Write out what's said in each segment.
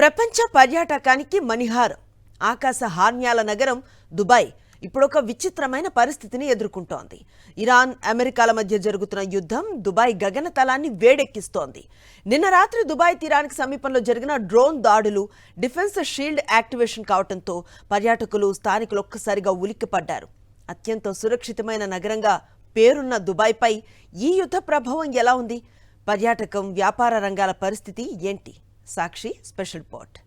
ప్రపంచ పర్యాటకానికి మణిహారం ఆకాశ హార్మ్యాల నగరం దుబాయ్ ఇప్పుడొక విచిత్రమైన పరిస్థితిని ఎదుర్కొంటోంది. ఇరాన్ అమెరికాల మధ్య జరుగుతున్న యుద్ధం దుబాయ్ గగనతలాన్ని వేడెక్కిస్తోంది. నిన్న రాత్రి దుబాయ్ తీరానికి సమీపంలో జరిగిన డ్రోన్ దాడులు డిఫెన్స్ షీల్డ్ యాక్టివేషన్ కావడంతో పర్యాటకులు స్థానికులు ఒక్కసారిగా ఉలిక్కిపడ్డారు. అత్యంత సురక్షితమైన నగరంగా పేరున్న దుబాయ్పై ఈ యుద్ధ ప్రభావం ఎలా ఉంది? పర్యాటకం వ్యాపార రంగాల పరిస్థితి ఏంటి? సాక్షి స్పెషల్ రిపోర్ట్.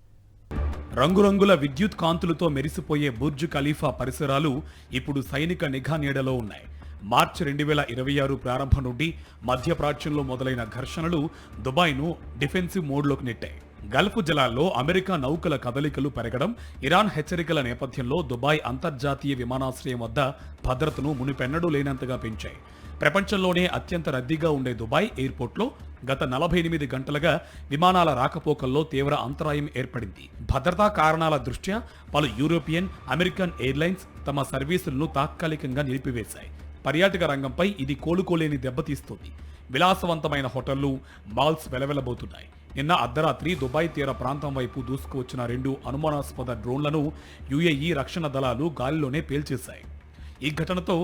రంగురంగుల విద్యుత్ కాంతులతో మెరిసిపోయే బుర్జ్ ఖలీఫా పరిసరాలు ఇప్పుడు సైనిక నిఘా నీడలో ఉన్నాయి. మార్చి 2026 ప్రారంభం నుండి మధ్యప్రాచ్యంలో మొదలైన ఘర్షణలు దుబాయ్ను డిఫెన్సివ్ మోడ్లోకి నెట్టాయి. గల్ఫ్ జలాల్లో అమెరికా నౌకల కదలికలు పెరగడం, ఇరాన్ హెచ్చరికల నేపథ్యంలో దుబాయ్ అంతర్జాతీయ విమానాశ్రయం వద్ద భద్రతను మునిపెన్నడూ లేనంతగా పెంచాయి. ప్రపంచంలోనే అత్యంత రద్దీగా ఉండే దుబాయ్ ఎయిర్పోర్ట్లో గత 48 గంటలుగా విమానాల రాకపోకల్లో తీవ్ర అంతరాయం ఏర్పడింది. భద్రతా కారణాల దృష్ట్యా పలు యూరోపియన్, అమెరికన్ ఎయిర్లైన్స్ తమ సర్వీసులను తాత్కాలికంగా నిలిపివేశాయి. పర్యాటక రంగంపై ఇది కోలుకోలేని దెబ్బతీస్తుంది. విలాసవంతమైన హోటళ్లు, మాల్స్ వెలవెలబోతున్నాయి. నిన్న అర్ధరాత్రి దుబాయ్ తీర ప్రాంతం వైపు దూసుకువచ్చిన 2 అనుమానాస్పద డ్రోన్లను యుఏఈ రక్షణ దళాలు గాలిలోనే పేల్చేశాయి. ఈ ఘటనతో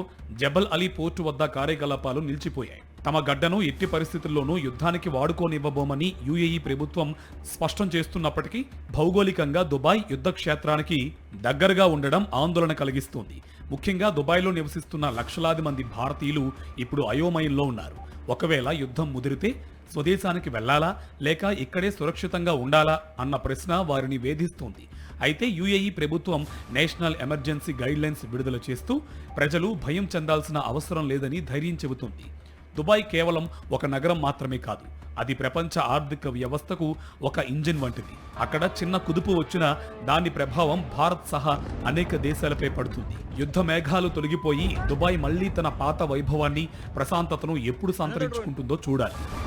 జబల్ అలీ పోర్టు వద్ద కార్యకలాపాలు నిలిచిపోయాయి. తమ గడ్డను ఎట్టి పరిస్థితుల్లోనూ యుద్ధానికి వాడుకోనివ్వబోమని యుఏఈ ప్రభుత్వం స్పష్టం చేస్తున్నప్పటికీ భౌగోళికంగా దుబాయ్ యుద్ధ క్షేత్రానికి దగ్గరగా ఉండడం ఆందోళన కలిగిస్తోంది. ముఖ్యంగా దుబాయ్లో నివసిస్తున్న లక్షలాది మంది భారతీయులు ఇప్పుడు అయోమయంలో ఉన్నారు. ఒకవేళ యుద్ధం ముదిరితే స్వదేశానికి వెళ్లాలా లేక ఇక్కడే సురక్షితంగా ఉండాలా అన్న ప్రశ్న వారిని వేధిస్తోంది. అయితే యుఏఈ ప్రభుత్వం నేషనల్ ఎమర్జెన్సీ గైడ్లైన్స్ విడుదల చేస్తూ ప్రజలు భయం చెందాల్సిన అవసరం లేదని ధైర్యం చెబుతోంది. దుబాయ్ కేవలం ఒక నగరం మాత్రమే కాదు, అది ప్రపంచ ఆర్థిక వ్యవస్థకు ఒక ఇంజిన్ వంటిది. అక్కడ చిన్న కుదుపు వచ్చినా దాని ప్రభావం భారత్ సహా అనేక దేశాలపై పడుతుంది. యుద్ధ మేఘాలు తొలగిపోయి దుబాయ్ మళ్లీ తన పాత వైభవాన్ని, ప్రశాంతతను ఎప్పుడు సంతరించుకుంటుందో చూడాలి.